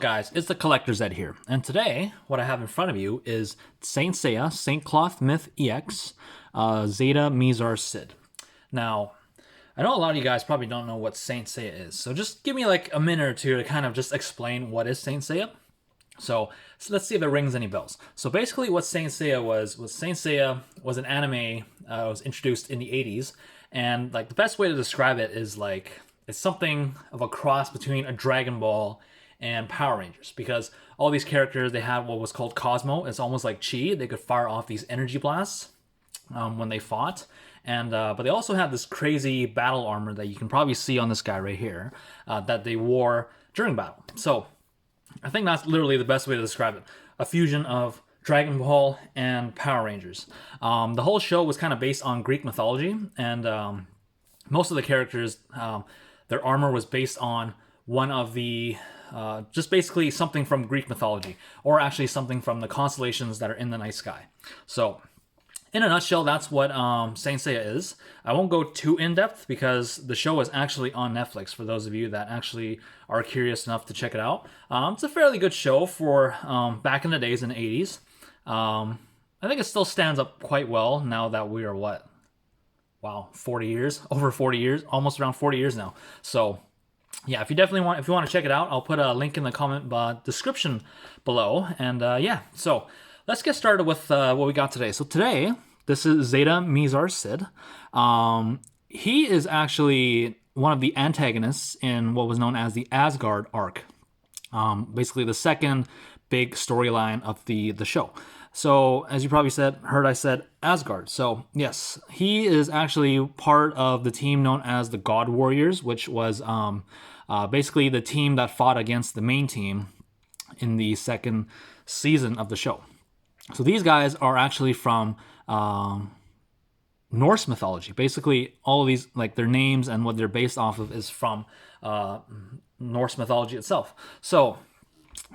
up, guys? It's the Collector's Ed here, and today what I have in front of you is Saint Seiya, Saint Cloth Myth EX, Zeta, Mizar, Sid. Now, I know a lot of you guys probably don't know what Saint Seiya is, so just give me like a minute or two to kind of just explain what is Saint Seiya. So let's see if it rings any bells. So basically what Saint Seiya was an anime was introduced in the 80s, and like the best way to describe it is like it's something of a cross between a Dragon Ball and Power Rangers, because all these characters, they have what was called Cosmo. It's almost like chi. They could fire off these energy blasts when they fought, and but they also had this crazy battle armor that you can probably see on this guy right here that they wore during battle. So I think that's literally the best way to describe it. A fusion of Dragon Ball and Power Rangers. The whole show was kind of based on Greek mythology, and most of the characters, their armor was based on one of the just basically something from Greek mythology, or actually something from the constellations that are in the night sky. So in a nutshell, that's what Saint Seiya is. I won't go too in-depth because the show is actually on Netflix for those of you that actually are curious enough to check it out. It's a fairly good show for back in the days in the 80s. I think it still stands up quite well now that we are, what? Wow, 40 years? Over 40 years? Almost around 40 years now. So yeah, if you want to check it out, I'll put a link in the comment description below. And yeah, so let's get started with what we got today. So today, this is Zeta, Mizar, Sid. He is actually one of the antagonists in what was known as the Asgard arc. Basically the second big storyline of the show. So as you probably heard I said Asgard. So yes, he is actually part of the team known as the God Warriors, which was basically the team that fought against the main team in the second season of the show. So these guys are actually from Norse mythology. Basically, all of these, like their names and what they're based off of, is from Norse mythology itself. So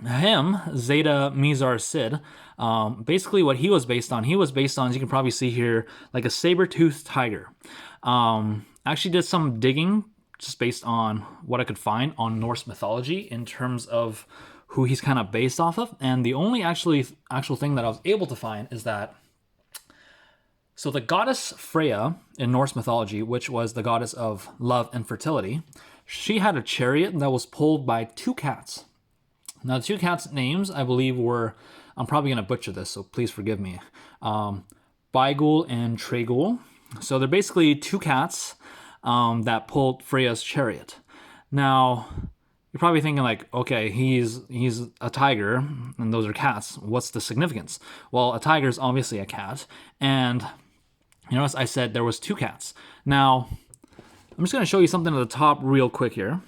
him, Zeta, Mizar, Sid, basically what he was based on, as you can probably see here, like a saber-toothed tiger. Actually did some digging just based on what I could find on Norse mythology in terms of who he's kind of based off of. And the only actual thing that I was able to find is that, so the goddess Freya in Norse mythology, which was the goddess of love and fertility, she had a chariot that was pulled by two cats. Now, the two cats' names, I believe, were, I'm probably going to butcher this, so please forgive me, Baigul and Tregul. So they're basically two cats that pulled Freya's chariot. Now, you're probably thinking like, okay, he's a tiger, and those are cats. What's the significance? Well, a tiger is obviously a cat, and you notice I said there was two cats. Now, I'm just going to show you something at the top real quick here.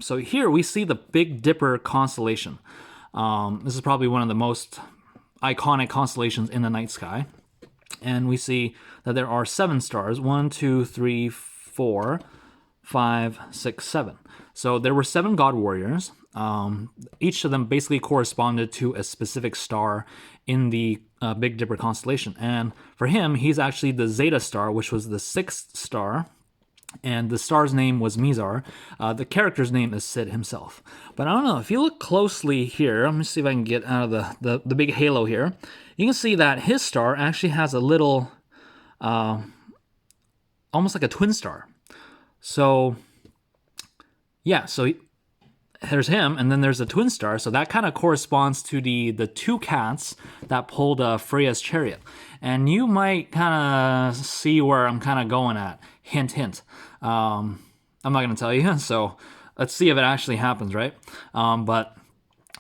So here we see the Big Dipper constellation. This is probably one of the most iconic constellations in the night sky. And we see that there are 7 stars. 1, 2, 3, 4, 5, 6, 7. So there were 7 god warriors. Each of them basically corresponded to a specific star in the Big Dipper constellation. And for him, he's actually the Zeta star, which was the 6th star. And the star's name was Mizar. The character's name is Sid himself. But I don't know, if you look closely here, let me see if I can get out of the big halo here. You can see that his star actually has a little, almost like a twin star. So, yeah, so there's him, and then there's a twin star. So that kind of corresponds to the two cats that pulled Freya's chariot. And you might kind of see where I'm kind of going at. Hint, hint. I'm not going to tell you, so let's see if it actually happens, right? But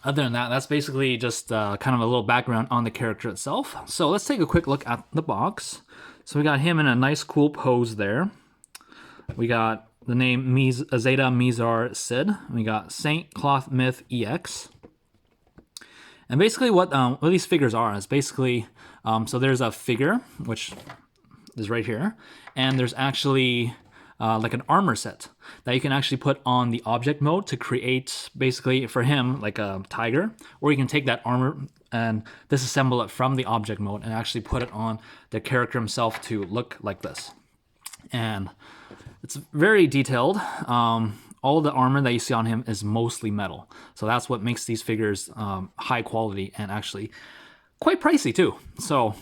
other than that, that's basically just kind of a little background on the character itself. So let's take a quick look at the box. So we got him in a nice, cool pose there. We got the name Zeta, Mizar, Sid. We got Saint Cloth Myth EX. And basically what these figures are is basically, so there's a figure, which is right here, and there's actually like an armor set that you can actually put on the object mode to create, basically for him, like a tiger, or you can take that armor and disassemble it from the object mode and actually put it on the character himself to look like this. And it's very detailed. all the armor that you see on him is mostly metal. So that's what makes these figures high quality and actually quite pricey too. So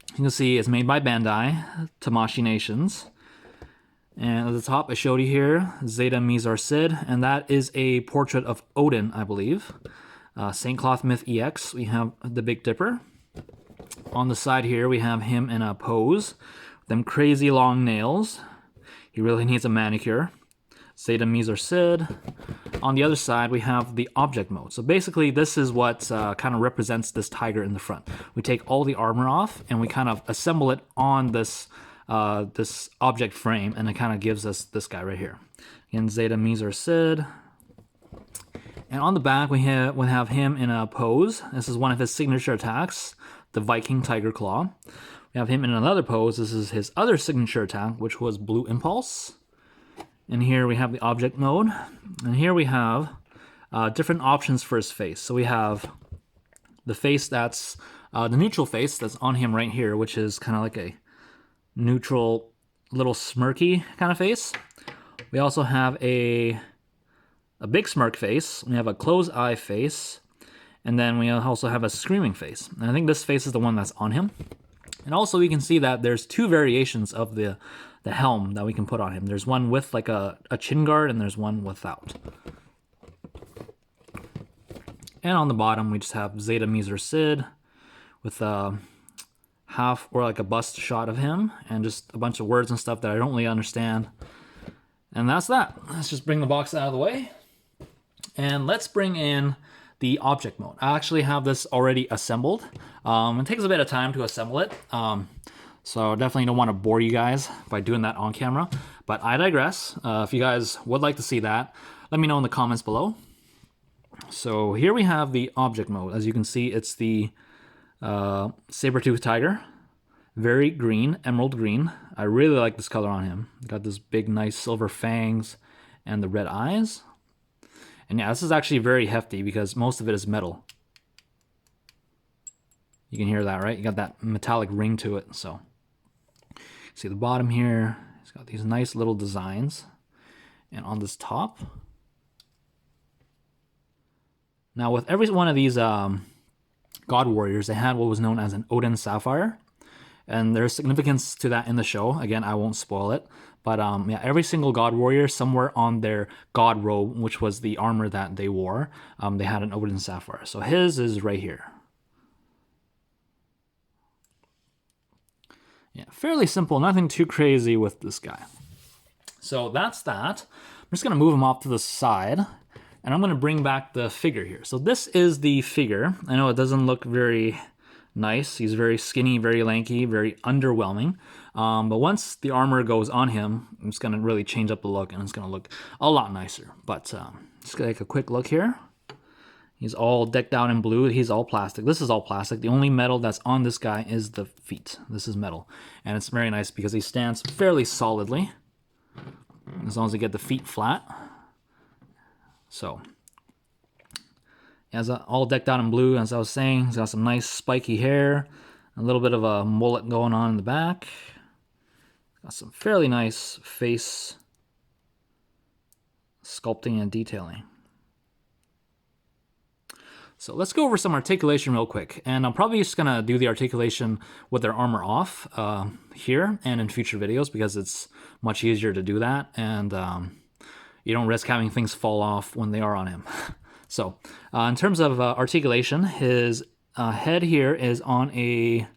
you can see it's made by Bandai, Tamashii Nations. And at the top, I showed you here, Zeta, Mizar, Sid, and that is a portrait of Odin, I believe. St. Cloth Myth EX, we have the Big Dipper. On the side here, we have him in a pose, them crazy long nails. He really needs a manicure. Zeta, Mizar, Sid. On the other side, we have the object mode. So basically, this is what kind of represents this tiger in the front. We take all the armor off, and we kind of assemble it on this this object frame, and it kind of gives us this guy right here. Again, Zeta, Mizar, Sid. And on the back, we have him in a pose. This is one of his signature attacks, the Viking Tiger Claw. We have him in another pose. This is his other signature attack, which was Blue Impulse. And here we have the object mode. And here we have different options for his face. So we have the face that's, the neutral face that's on him right here, which is kind of like a neutral little smirky kind of face. We also have a big smirk face. We have a closed eye face. And then we also have a screaming face. And I think this face is the one that's on him. And also we can see that there's two variations of the helm that we can put on him. There's one with like a chin guard, and there's one without. And on the bottom, we just have Zeta, Mizar, Sid with a half or like a bust shot of him and just a bunch of words and stuff that I don't really understand. And that's that. Let's just bring the box out of the way. And let's bring in the object mode. I actually have this already assembled. It takes a bit of time to assemble it. So definitely don't want to bore you guys by doing that on camera. But I digress. If you guys would like to see that, let me know in the comments below. So here we have the object mode. As you can see, it's the saber-toothed tiger. Very green, emerald green. I really like this color on him. Got this big, nice silver fangs and the red eyes. And yeah, this is actually very hefty because most of it is metal. You can hear that, right? You got that metallic ring to it. So see the bottom here, it's got these nice little designs. And on this top, now with every one of these God Warriors, they had what was known as an Odin Sapphire. And there's significance to that in the show. Again, I won't spoil it. But yeah, every single God Warrior, somewhere on their God robe, which was the armor that they wore, they had an Odin Sapphire. So his is right here. Yeah, fairly simple, nothing too crazy with this guy. So that's that. I'm just going to move him off to the side, and I'm going to bring back the figure here. So this is the figure. I know it doesn't look very nice. He's very skinny, very lanky, very underwhelming. But once the armor goes on him, it's going to really change up the look, and it's going to look a lot nicer. But just going to take a quick look here. He's all decked out in blue. He's all plastic. This is all plastic. The only metal that's on this guy is the feet. This is metal. And it's very nice because he stands fairly solidly, as long as you get the feet flat. So he has all decked out in blue, as I was saying. He's got some nice spiky hair, a little bit of a mullet going on in the back. Got some fairly nice face sculpting and detailing. So let's go over some articulation real quick. And I'm probably just going to do the articulation with their armor off here and in future videos because it's much easier to do that. And you don't risk having things fall off when they are on him. So in terms of articulation, his head here is on a,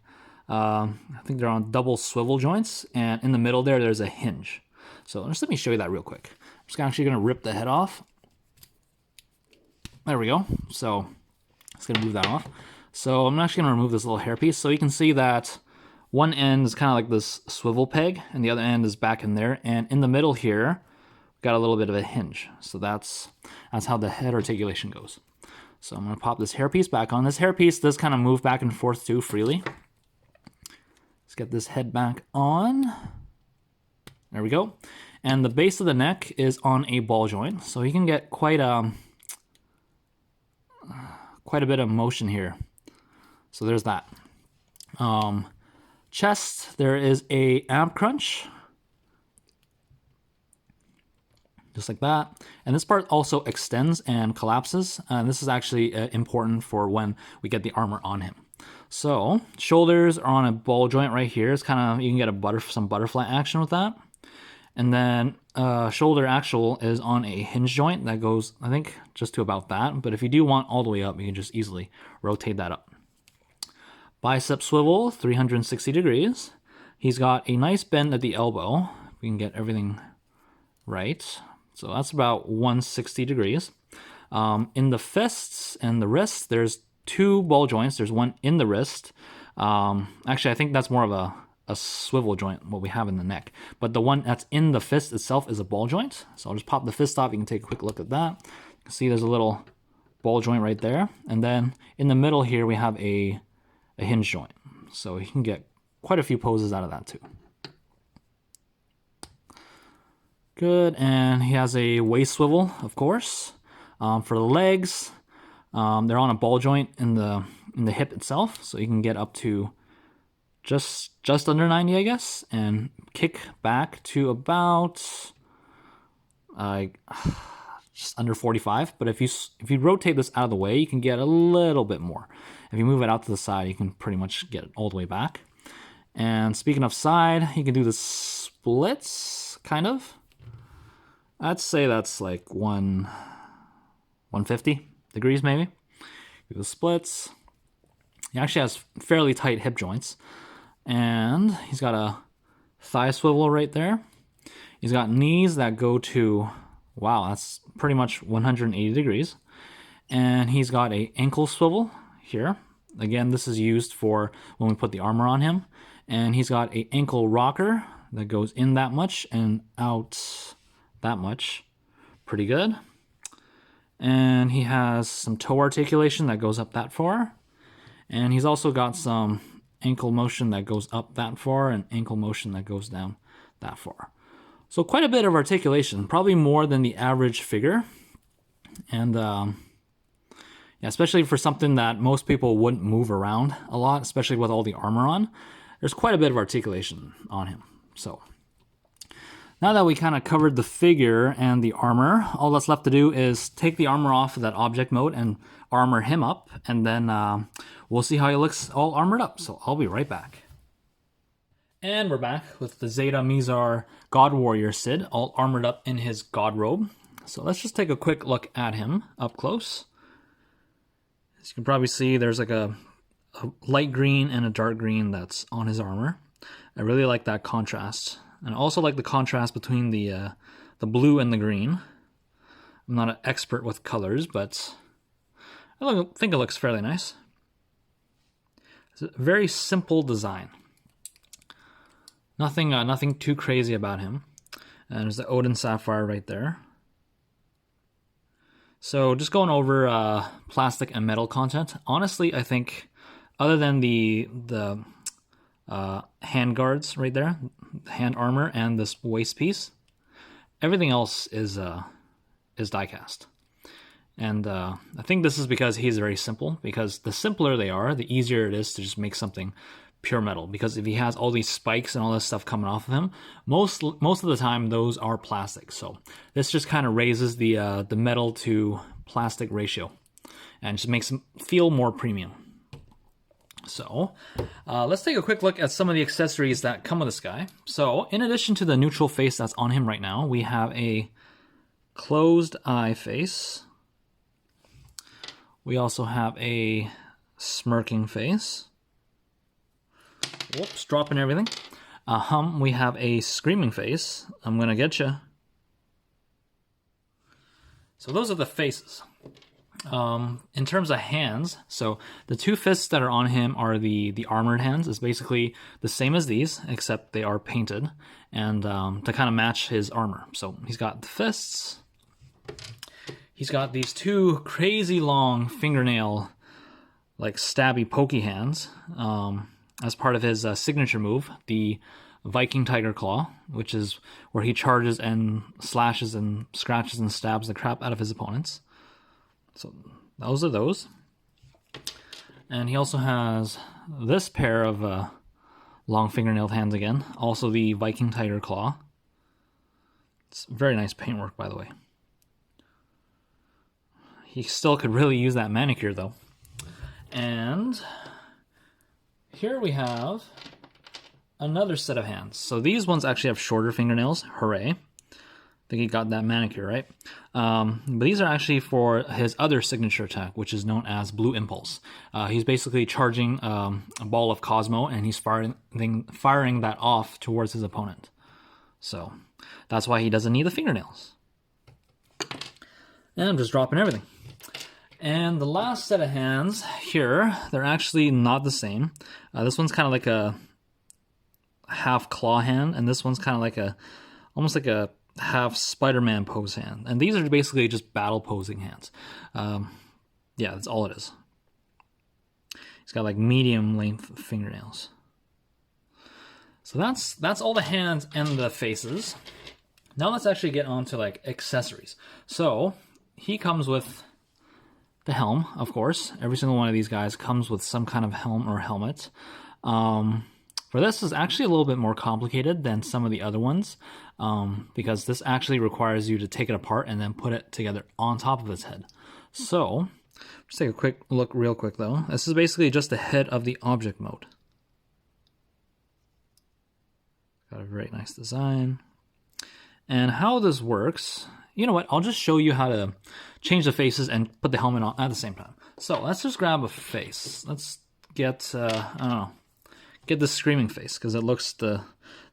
I think they're on double swivel joints. And in the middle there, there's a hinge. So just let me show you that real quick. I'm just actually going to rip the head off. There we go. So it's going to move that off. So I'm actually going to remove this little hairpiece. So you can see that one end is kind of like this swivel peg, and the other end is back in there. And in the middle here, we've got a little bit of a hinge. So that's how the head articulation goes. So I'm going to pop this hairpiece back on. This hairpiece does kind of move back and forth too freely. Let's get this head back on. There we go. And the base of the neck is on a ball joint. So you can get quite a bit of motion here. So there's that. Chest, there is a ab crunch. just like that. And this part also extends and collapses. And this is actually important for when we get the armor on him. So shoulders are on a ball joint right here. It's kind of, you can get some butterfly action with that. And then shoulder actual is on a hinge joint that goes, I think, just to about that. But if you do want all the way up, you can just easily rotate that up. Bicep swivel, 360 degrees. He's got a nice bend at the elbow. We can get everything right. So that's about 160 degrees. In the fists and the wrists, there's 2 ball joints. There's one in the wrist. Actually, I think that's more of a swivel joint, what we have in the neck. But the one that's in the fist itself is a ball joint. So I'll just pop the fist off. You can take a quick look at that. You can see there's a little ball joint right there. And then in the middle here, we have a hinge joint. So you can get quite a few poses out of that too. Good, and he has a waist swivel, of course. For the legs, they're on a ball joint in the hip itself, so you can get up to just under 90, I guess, and kick back to about just under 45. But if you rotate this out of the way, you can get a little bit more. If you move it out to the side, you can pretty much get it all the way back. And speaking of side, you can do the splits, kind of. I'd say that's like 150 degrees maybe. Do the splits. He actually has fairly tight hip joints. And he's got a thigh swivel right there. He's got knees that go to, wow, that's pretty much 180 degrees. And he's got a ankle swivel here. Again, this is used for when we put the armor on him. And he's got a ankle rocker that goes in that much and out that much. Pretty good. And he has some toe articulation that goes up that far. And he's also got some ankle motion that goes up that far and ankle motion that goes down that far. So quite a bit of articulation, probably more than the average figure. And yeah, especially for something that most people wouldn't move around a lot, especially with all the armor on, there's quite a bit of articulation on him. So now that we kind of covered the figure and the armor, all that's left to do is take the armor off of that object mode and armor him up, and then we'll see how he looks all armored up. So I'll be right back. And we're back with the Zeta Mizar God Warrior Sid, all armored up in his God robe. So let's just take a quick look at him up close. As you can probably see, there's like a light green and a dark green that's on his armor. I really like that contrast. And I also like the contrast between the blue and the green. I'm not an expert with colors, but I think it looks fairly nice. It's a very simple design. Nothing too crazy about him. And there's the Odin Sapphire right there. So just going over plastic and metal content. Honestly, I think other than the hand guards right there, hand armor, and this waist piece, everything else is die-cast. And I think this is because he's very simple, because the simpler they are, the easier it is to just make something pure metal. Because if he has all these spikes and all this stuff coming off of him, most of the time those are plastic. So this just kind of raises the metal to plastic ratio and just makes him feel more premium. So let's take a quick look at some of the accessories that come with this guy. So in addition to the neutral face that's on him right now, we have a closed eye face. We also have a smirking face. Whoops, dropping everything. We have a screaming face. I'm gonna get you. So those are the faces. In terms of hands, so the two fists that are on him are the armored hands. It's basically the same as these, except they are painted, and to kind of match his armor. So he's got the fists. He's got these two crazy long fingernail, like stabby, pokey hands, as part of his signature move, the Viking Tiger Claw, which is where he charges and slashes and scratches and stabs the crap out of his opponents. So those are those. And he also has this pair of long fingernailed hands again, also the Viking Tiger Claw. It's very nice paintwork, by the way. He still could really use that manicure, though. And here we have another set of hands. So these ones actually have shorter fingernails. Hooray. I think he got that manicure, right? But these are actually for his other signature attack, which is known as Blue Impulse. He's basically charging a ball of Cosmo, and he's firing that off towards his opponent. So that's why he doesn't need the fingernails. And I'm just dropping everything. And the last set of hands here, they're actually not the same. This one's kind of like a half claw hand, and this one's kind of like almost like a half Spider-Man pose hand. And these are basically just battle posing hands. Yeah, that's all it is. He's got like medium length fingernails. So that's all the hands and the faces. Now let's actually get on to like accessories. So he comes with the helm, of course. Every single one of these guys comes with some kind of helm or helmet. For this is actually a little bit more complicated than some of the other ones, because this actually requires you to take it apart and then put it together on top of his head. So, just take a quick look real quick though. This is basically just the head of the object mode. Got a very nice design. And how this works, you know what, I'll just show you how to change the faces and put the helmet on at the same time. So let's just grab a face. Let's get, I don't know, get the screaming face, because it looks the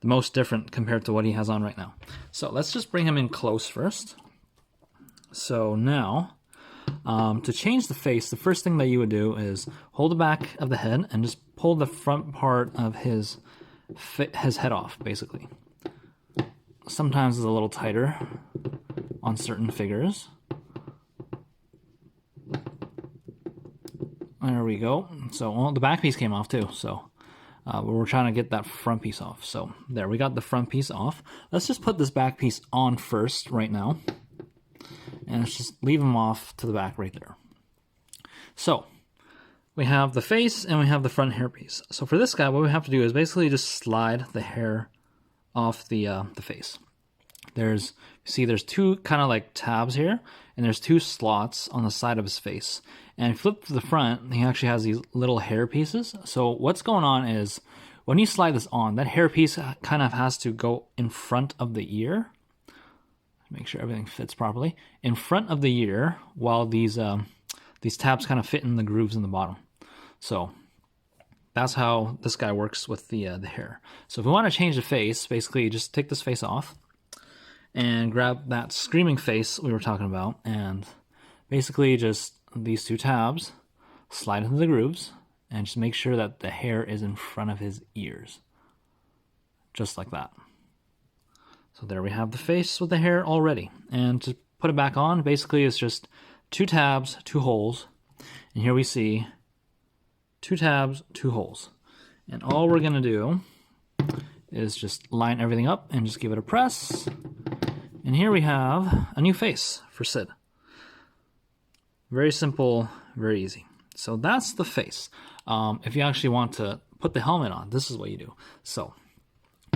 most different compared to what he has on right now. So let's just bring him in close first. So now, to change the face, the first thing that you would do is hold the back of the head and just pull the front part of his head off, basically. Sometimes it's a little tighter on certain figures. There we go. So, well, the back piece came off too, so we're trying to get that front piece off. So there, we got the front piece off. Let's just put this back piece on first right now. And let's just leave him off to the back right there. So we have the face and we have the front hair piece. So for this guy, what we have to do is basically just slide the hair off the face. There's two kind of like tabs here, and there's two slots on the side of his face. And flip to the front, he actually has these little hair pieces. So what's going on is when you slide this on, that hair piece kind of has to go in front of the ear. Make sure everything fits properly. In front of the ear, while these tabs kind of fit in the grooves in the bottom. So that's how this guy works with the hair. So if we want to change the face, basically just take this face off and grab that screaming face we were talking about, and basically just these two tabs, slide into the grooves, and just make sure that the hair is in front of his ears. Just like that. So there we have the face with the hair already. And to put it back on, basically it's just two tabs, two holes. And here we see two tabs, two holes. And all we're going to do is just line everything up and just give it a press. And here we have a new face for Sid. Very simple, very easy. So that's the face. If you actually want to put the helmet on, this is what you do. So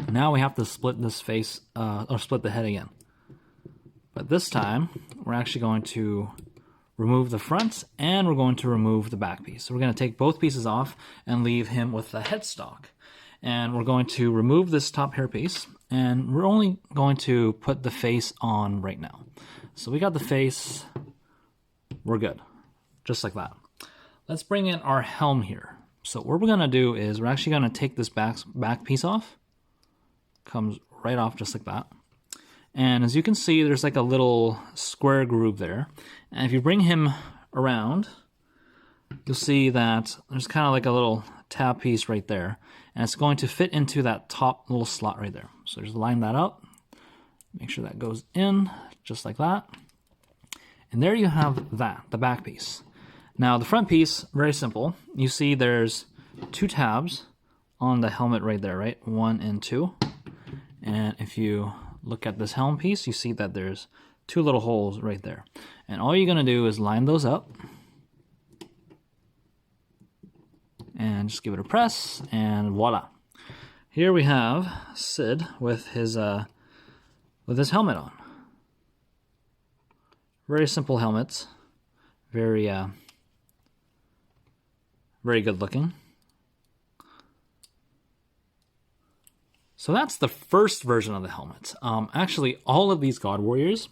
now we have to split this face, or split the head again. But this time, we're actually going to remove the front and we're going to remove the back piece. So we're going to take both pieces off and leave him with the headstock. And we're going to remove this top hair piece, and we're only going to put the face on right now. So we got the face, we're good. Just like that. Let's bring in our helm here. So what we're going to do is we're actually going to take this back piece off. Comes right off just like that. And as you can see, there's like a little square groove there. And if you bring him around, you'll see that there's kind of like a little tab piece right there. And it's going to fit into that top little slot right there. So just line that up. Make sure that goes in just like that. And there you have that, the back piece. Now the front piece, very simple. You see there's two tabs on the helmet right there, right? 1 and 2. And if you look at this helm piece, you see that there's two little holes right there. And all you're going to do is line those up. And just give it a press, and voila. Here we have Sid with his with his helmet on. Very simple helmet. Very, very good looking. So that's the first version of the helmet. Actually, all of these God Warriors,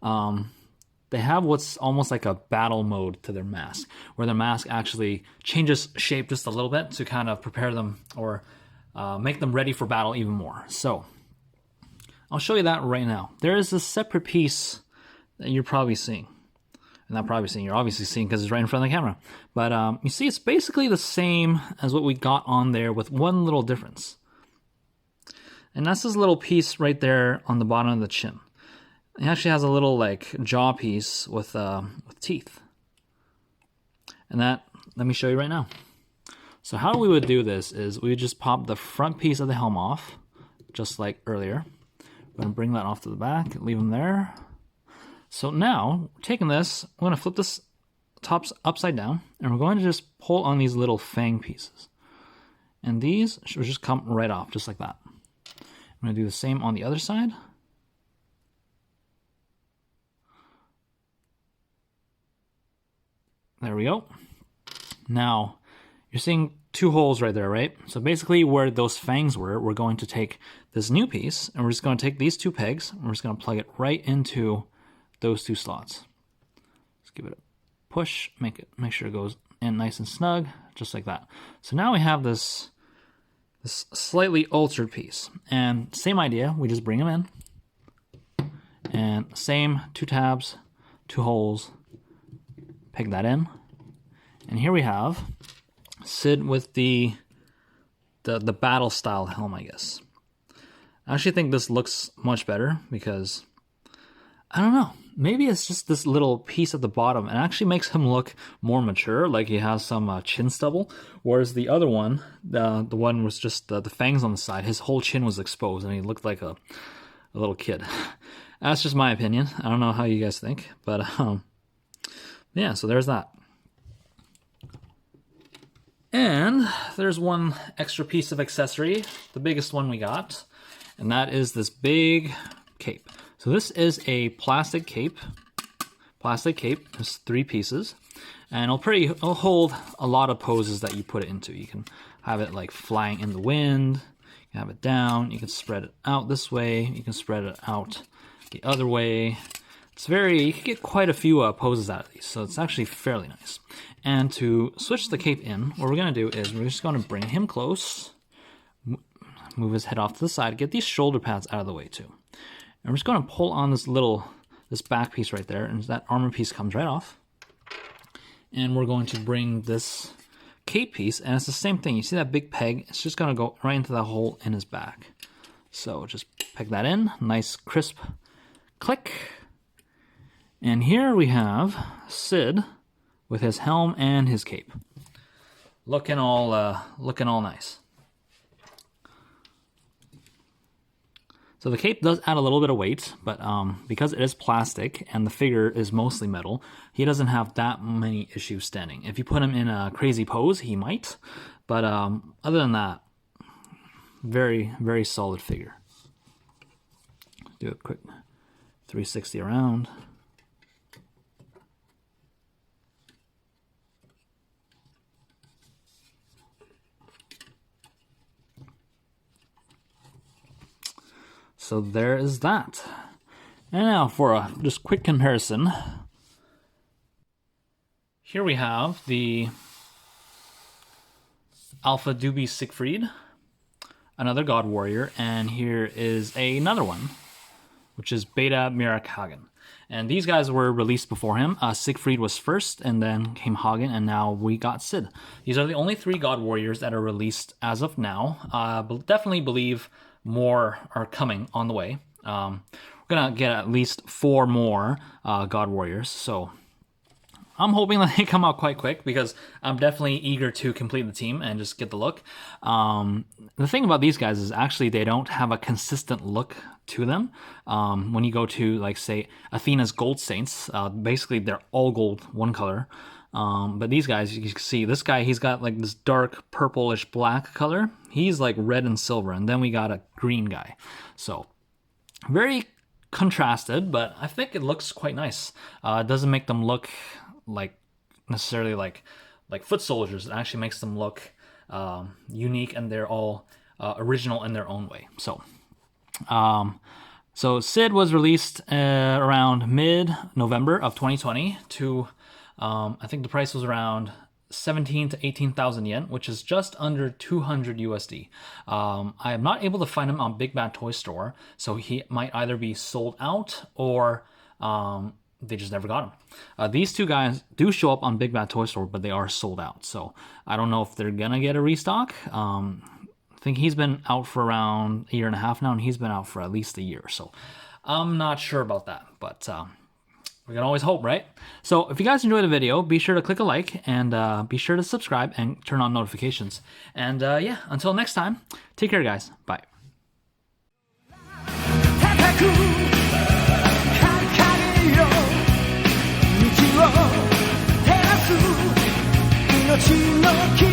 they have what's almost like a battle mode to their mask, where their mask actually changes shape just a little bit to kind of prepare them or make them ready for battle even more. So I'll show you that right now. There is a separate piece that you're probably seeing. Not probably seeing, you're obviously seeing because it's right in front of the camera. But you see it's basically the same as what we got on there with one little difference. And that's this little piece right there on the bottom of the chin. It actually has a little like jaw piece with teeth. And that, let me show you right now. So how we would do this is we would just pop the front piece of the helm off, just like earlier. We're going to bring that off to the back, leave them there. So now, we're taking this, we're going to flip this tops upside down, and we're going to just pull on these little fang pieces. And these should just come right off, just like that. I'm going to do the same on the other side. There we go. Now, you're seeing two holes right there, right? So basically where those fangs were, we're going to take this new piece, and we're just going to take these two pegs, and we're just going to plug it right into those two slots. Just give it a push, make sure it goes in nice and snug, just like that. So now we have this slightly altered piece. And same idea, we just bring them in. And same, two tabs, two holes, peg that in. And here we have Sid with the battle style helm, I guess. I actually think this looks much better because, I don't know, maybe it's just this little piece at the bottom. It actually makes him look more mature, like he has some chin stubble. Whereas the other one, the one was just the fangs on the side, his whole chin was exposed and he looked like a little kid. That's just my opinion. I don't know how you guys think, but yeah, so there's that. And there's one extra piece of accessory, the biggest one we got, and that is this big cape. So this is a plastic cape. There's three pieces, and it'll hold a lot of poses that you put it into. You can have it like flying in the wind, you can have it down, you can spread it out this way, you can spread it out the other way. You can get quite a few poses out of these, so it's actually fairly nice. And to switch the cape in, what we're going to do is we're just going to bring him close, move his head off to the side, get these shoulder pads out of the way too. And we're just going to pull on this back piece right there, and that armor piece comes right off. And we're going to bring this cape piece, and it's the same thing. You see that big peg? It's just going to go right into that hole in his back. So just peg that in, nice crisp click. And here we have Sid with his helm and his cape, looking all nice. So the cape does add a little bit of weight, but because it is plastic and the figure is mostly metal, he doesn't have that many issues standing. If you put him in a crazy pose, he might, but other than that, very, very solid figure. Do a quick 360 around. So there is that. And now for a just quick comparison. Here we have the Alpha Doobie Siegfried, another God Warrior, and here is another one, which is Beta Mirakagen. And these guys were released before him. Siegfried was first, and then came Hagen, and now we got Sid. These are the only three God Warriors that are released as of now. But definitely believe more are coming on the way. We're gonna get at least 4 more God Warriors, so I'm hoping that they come out quite quick because I'm definitely eager to complete the team and just get the look. The thing about these guys is actually they don't have a consistent look to them. When you go to, like, say, Athena's Gold Saints, basically they're all gold, one color. But these guys, you can see this guy, he's got like this dark purplish black color. He's like red and silver, and then we got a green guy. So very contrasted, but I think it looks quite nice. It doesn't make them look like necessarily like foot soldiers. It actually makes them look unique, and they're all original in their own way. So Sid was released around mid-November of 2020 to I think the price was around 17 to 18,000 yen, which is just under 200 USD. I am not able to find him on Big Bad Toy Store, so he might either be sold out or they just never got him. These two guys do show up on Big Bad Toy Store, but they are sold out. So I don't know if they're gonna get a restock. I think he's been out for around a year and a half now, and he's been out for at least a year. So I'm not sure about that, but we can always hope, right? So if you guys enjoyed the video, be sure to click a like, and be sure to subscribe and turn on notifications. And yeah, until next time, take care, guys. Bye. "命を照らす命の光」